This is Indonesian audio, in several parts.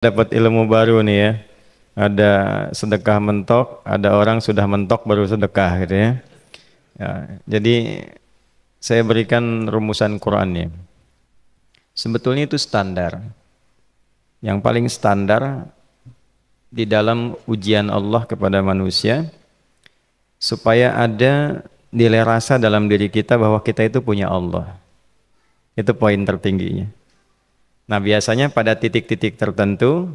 Dapat ilmu baru nih ya. Ada sedekah mentok, ada orang sudah mentok baru sedekah gitu ya. Ya, jadi saya berikan rumusan Qur'annya. Sebetulnya itu standar. Yang paling standar di dalam ujian Allah kepada manusia supaya ada nilai rasa dalam diri kita bahwa kita itu punya Allah. Itu poin tertingginya. Nah, biasanya pada titik-titik tertentu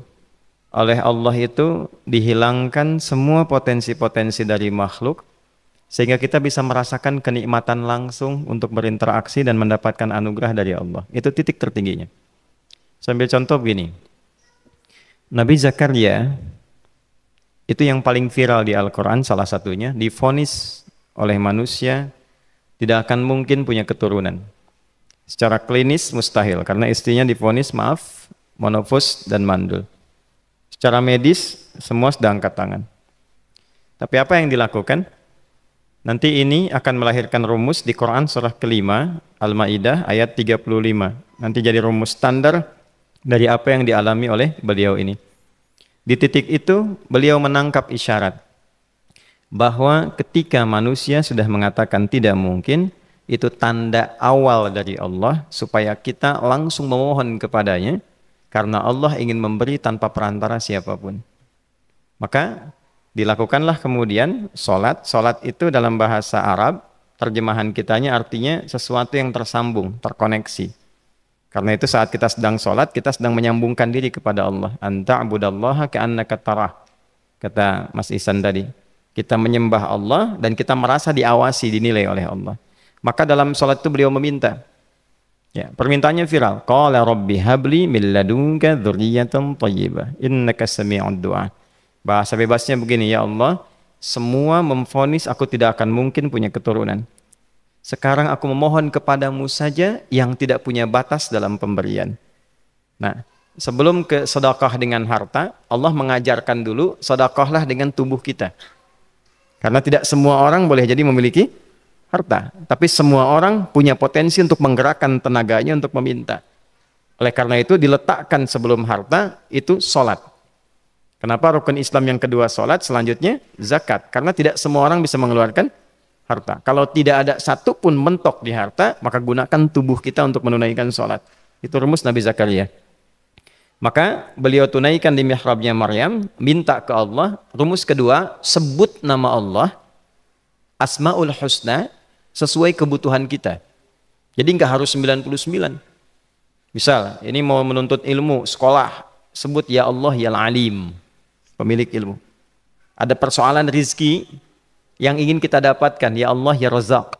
oleh Allah itu dihilangkan semua potensi-potensi dari makhluk sehingga kita bisa merasakan kenikmatan langsung untuk berinteraksi dan mendapatkan anugerah dari Allah. Itu titik tertingginya. Sambil contoh begini. Nabi Zakaria itu yang paling viral di Al-Quran, salah satunya divonis oleh manusia tidak akan mungkin punya keturunan. Secara klinis mustahil karena istrinya divonis monofus dan mandul. Secara medis semua sudah angkat tangan. Tapi apa yang dilakukan? Nanti ini akan melahirkan rumus di Quran surah kelima Al-Maidah ayat 35. Nanti jadi rumus standar dari apa yang dialami oleh beliau ini. Di titik itu beliau menangkap isyarat bahwa ketika manusia sudah mengatakan tidak mungkin, itu tanda awal dari Allah supaya kita langsung memohon kepadanya karena Allah ingin memberi tanpa perantara siapapun. Maka dilakukanlah kemudian solat. Solat itu dalam bahasa Arab, terjemahan kitanya artinya sesuatu yang tersambung, terkoneksi. Karena itu saat kita sedang solat, kita sedang menyambungkan diri kepada Allah. Anta'budallaha ka'annaka tarah. Kata Mas Ihsan tadi. Kita menyembah Allah dan kita merasa diawasi, dinilai oleh Allah. Maka dalam solat itu beliau meminta. Ya, permintaannya viral. Qala rabbi habli min ladunka dzurriyyatan thayyibah innaka sami'ud du'a. Bahasa bebasnya begini, ya Allah, semua memvonis aku tidak akan mungkin punya keturunan. Sekarang aku memohon kepadamu saja yang tidak punya batas dalam pemberian. Nah, sebelum ke sedekah dengan harta, Allah mengajarkan dulu sedekahlah dengan tubuh kita. Karena tidak semua orang boleh jadi memiliki harta, tapi semua orang punya potensi untuk menggerakkan tenaganya untuk meminta. Oleh karena itu diletakkan sebelum harta itu solat. Kenapa rukun Islam yang kedua solat, selanjutnya zakat? Karena tidak semua orang bisa mengeluarkan harta. Kalau tidak ada satu pun mentok di harta, maka gunakan tubuh kita untuk menunaikan solat. Itu rumus Nabi Zakaria. Maka beliau tunaikan di mihrabnya Maryam, minta ke Allah. Rumus kedua, sebut nama Allah, Asmaul Husna, sesuai kebutuhan kita. Jadi nggak harus 99. Misal, ini mau menuntut ilmu, sekolah, sebut ya Allah ya Alim, pemilik ilmu. Ada persoalan rizki yang ingin kita dapatkan, ya Allah ya Razak.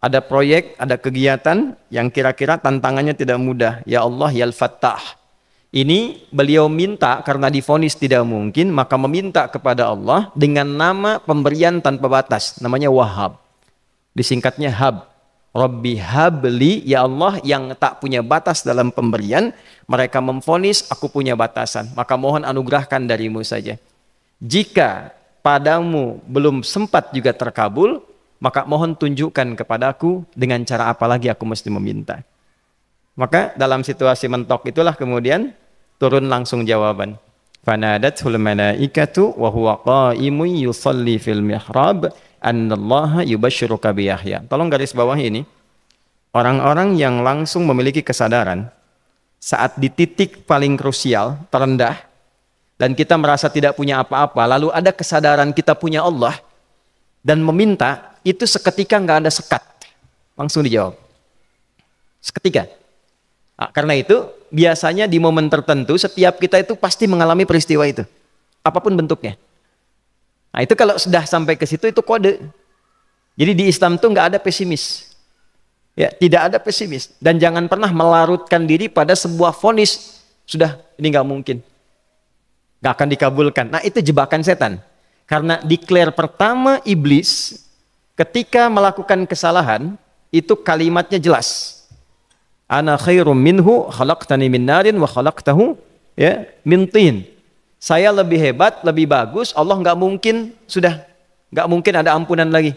Ada proyek, ada kegiatan yang kira-kira tantangannya tidak mudah, ya Allah ya Al-Fattah. Ini beliau minta karena divonis tidak mungkin, maka meminta kepada Allah dengan nama pemberian tanpa batas, namanya Wahhab. Disingkatnya Hab. Rabbi habli, ya Allah yang tak punya batas dalam pemberian, mereka memvonis aku punya batasan, maka mohon anugerahkan darimu saja. Jika padamu belum sempat juga terkabul, maka mohon tunjukkan kepadaku dengan cara apa lagi aku mesti meminta. Maka dalam situasi mentok itulah kemudian turun langsung jawaban. Fanadathul malaikatu wa huwa qa'imun yusalli fil mihrab annallaha yubashshiruka bi Yahya. Tolong garis bawah ini. Orang-orang yang langsung memiliki kesadaran saat di titik paling krusial, terendah, dan kita merasa tidak punya apa-apa, lalu ada kesadaran kita punya Allah dan meminta, itu seketika nggak ada sekat. Langsung dijawab. Seketika. Nah, karena itu biasanya di momen tertentu setiap kita itu pasti mengalami peristiwa itu, apapun bentuknya. Nah itu kalau sudah sampai ke situ itu kode. Jadi di Islam tuh nggak ada pesimis, ya tidak ada pesimis, dan jangan pernah melarutkan diri pada sebuah vonis sudah ini nggak mungkin, nggak akan dikabulkan. Nah itu jebakan setan. Karena declare pertama iblis ketika melakukan kesalahan itu kalimatnya jelas. Ana khairum minhu khalaqtani min narin wa khalaqtahu ya min tin. Saya lebih hebat, lebih bagus. Allah nggak mungkin ada ampunan lagi.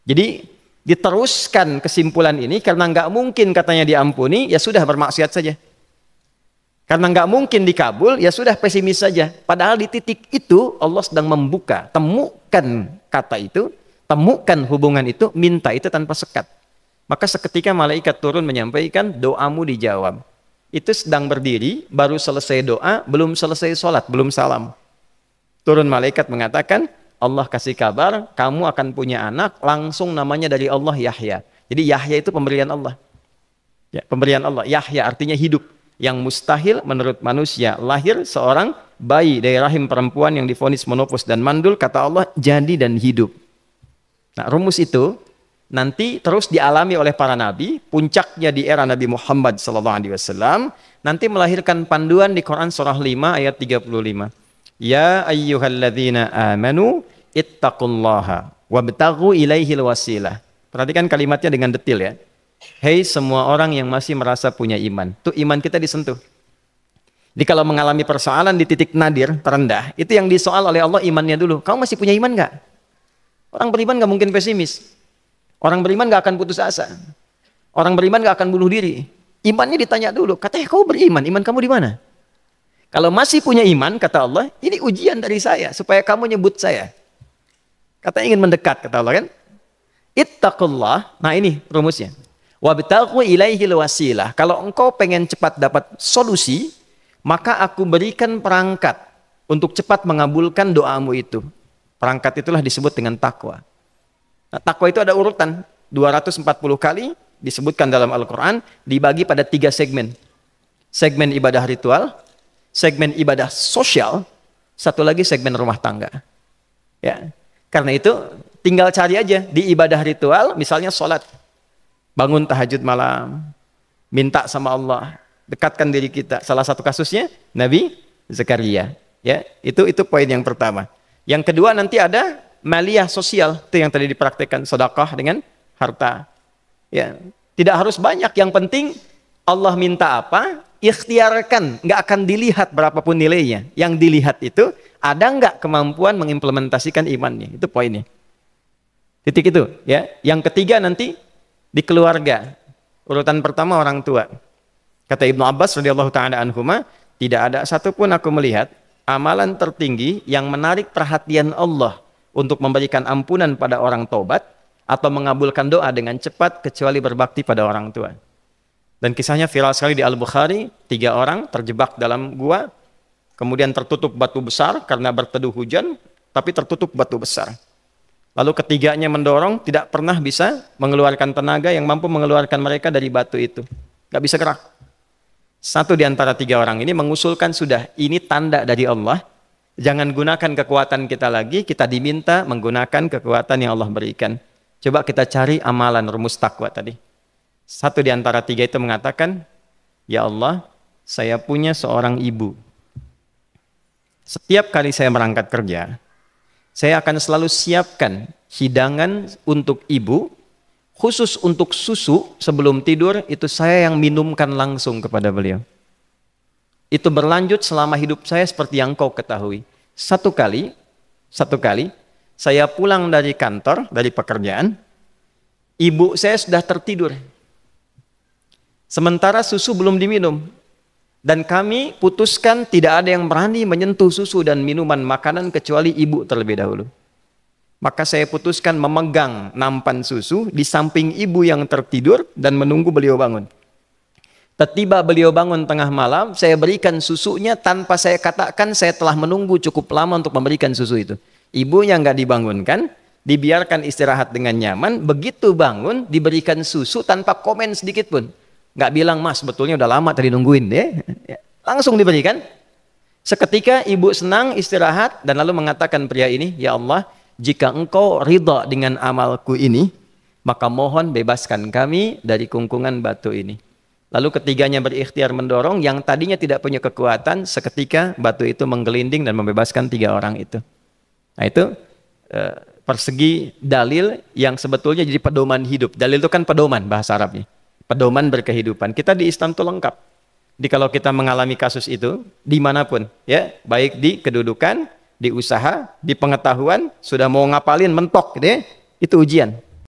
Jadi diteruskan kesimpulan ini karena nggak mungkin katanya diampuni, ya sudah bermaksiat saja. Karena nggak mungkin dikabul, ya sudah pesimis saja. Padahal di titik itu Allah sedang membuka. Temukan kata itu, temukan hubungan itu, minta itu tanpa sekat. Maka seketika malaikat turun menyampaikan, doamu dijawab. Itu sedang berdiri, baru selesai doa, belum selesai sholat, belum salam. Turun malaikat mengatakan, Allah kasih kabar, kamu akan punya anak, langsung namanya dari Allah Yahya. Jadi Yahya itu pemberian Allah. Ya, pemberian Allah. Yahya artinya hidup. Yang mustahil menurut manusia, lahir seorang bayi dari rahim perempuan yang divonis menopause dan mandul, kata Allah, jadi dan hidup. Nah, rumus itu nanti terus dialami oleh para nabi, puncaknya di era Nabi Muhammad SAW, nanti melahirkan panduan di Quran surah 5 ayat 35. Ya ayyuhalladzina amanu ittaqullaha wabtaghu ilaihil wasilah. Perhatikan kalimatnya dengan detail ya. Hei semua orang yang masih merasa punya iman. Tuh iman kita disentuh. Jadi kalau mengalami persoalan di titik nadir, terendah, itu yang disoal oleh Allah imannya dulu. Kamu masih punya iman nggak? Orang beriman nggak mungkin pesimis. Orang beriman nggak akan putus asa. Orang beriman nggak akan bunuh diri. Imannya ditanya dulu. Katanya kau beriman, iman kamu di mana? Kalau masih punya iman, kata Allah, ini ujian dari saya supaya kamu nyebut saya. Katanya ingin mendekat, kata Allah kan? Ittaqullah. Nah ini rumusnya. Wabtaghu ilaihil wasilah. Kalau engkau pengen cepat dapat solusi, maka aku berikan perangkat untuk cepat mengabulkan doamu itu. Perangkat itulah disebut dengan takwa. Nah, takwa itu ada urutan 240 kali disebutkan dalam Al-Quran, dibagi pada 3 segmen. Segmen ibadah ritual, segmen ibadah sosial, satu lagi segmen rumah tangga. Ya, karena itu tinggal cari aja di ibadah ritual, misalnya sholat. Bangun tahajud malam, minta sama Allah, dekatkan diri kita. Salah satu kasusnya Nabi Zakaria. Ya, itu poin yang pertama. Yang kedua nanti ada maliyah sosial, itu yang tadi dipraktikkan, sedekah dengan harta. Ya, tidak harus banyak, yang penting Allah minta apa, ikhtiarkan, nggak akan dilihat berapapun nilainya. Yang dilihat itu ada nggak kemampuan mengimplementasikan imannya, itu poinnya. Titik itu, ya. Yang ketiga nanti di keluarga. Urutan pertama orang tua. Kata Ibnu Abbas radhiyallahu taala anhuma, tidak ada satupun aku melihat amalan tertinggi yang menarik perhatian Allah untuk memberikan ampunan pada orang taubat atau mengabulkan doa dengan cepat kecuali berbakti pada orang tua. Dan kisahnya viral sekali di Al-Bukhari, 3 orang terjebak dalam gua, kemudian tertutup batu besar karena berteduh hujan, tapi tertutup batu besar. Lalu ketiganya mendorong, tidak pernah bisa mengeluarkan tenaga yang mampu mengeluarkan mereka dari batu itu. Gak bisa gerak. Satu di antara 3 orang ini mengusulkan, sudah, ini tanda dari Allah. Jangan gunakan kekuatan kita lagi, kita diminta menggunakan kekuatan yang Allah berikan. Coba kita cari amalan rumus takwa tadi. Satu di antara 3 itu mengatakan, ya Allah, saya punya seorang ibu. Setiap kali saya berangkat kerja, saya akan selalu siapkan hidangan untuk ibu, khusus untuk susu sebelum tidur, itu saya yang minumkan langsung kepada beliau. Itu berlanjut selama hidup saya seperti yang kau ketahui. Satu kali, saya pulang dari kantor, dari pekerjaan, ibu saya sudah tertidur. Sementara susu belum diminum. Dan kami putuskan tidak ada yang berani menyentuh susu dan minuman makanan kecuali ibu terlebih dahulu. Maka saya putuskan memegang nampan susu di samping ibu yang tertidur dan menunggu beliau bangun. Tiba beliau bangun tengah malam, saya berikan susunya tanpa saya katakan saya telah menunggu cukup lama untuk memberikan susu itu. Ibunya nggak dibangunkan, dibiarkan istirahat dengan nyaman, begitu bangun diberikan susu tanpa komen sedikit pun. Nggak bilang, mas betulnya udah lama tadi nungguin deh. Langsung diberikan. Seketika ibu senang istirahat dan lalu mengatakan pria ini, ya Allah, jika engkau ridha dengan amalku ini, maka mohon bebaskan kami dari kungkungan batu ini. Lalu ketiganya berikhtiar mendorong, yang tadinya tidak punya kekuatan, seketika batu itu menggelinding dan membebaskan 3 orang itu. Nah itu persegi dalil yang sebetulnya jadi pedoman hidup. Dalil itu kan pedoman bahasa Arabnya. Pedoman berkehidupan. Kita di Islam itu lengkap. Jadi kalau kita mengalami kasus itu dimanapun, ya, baik di kedudukan, di usaha, di pengetahuan, sudah mau ngapalin mentok, gitu ya, itu ujian.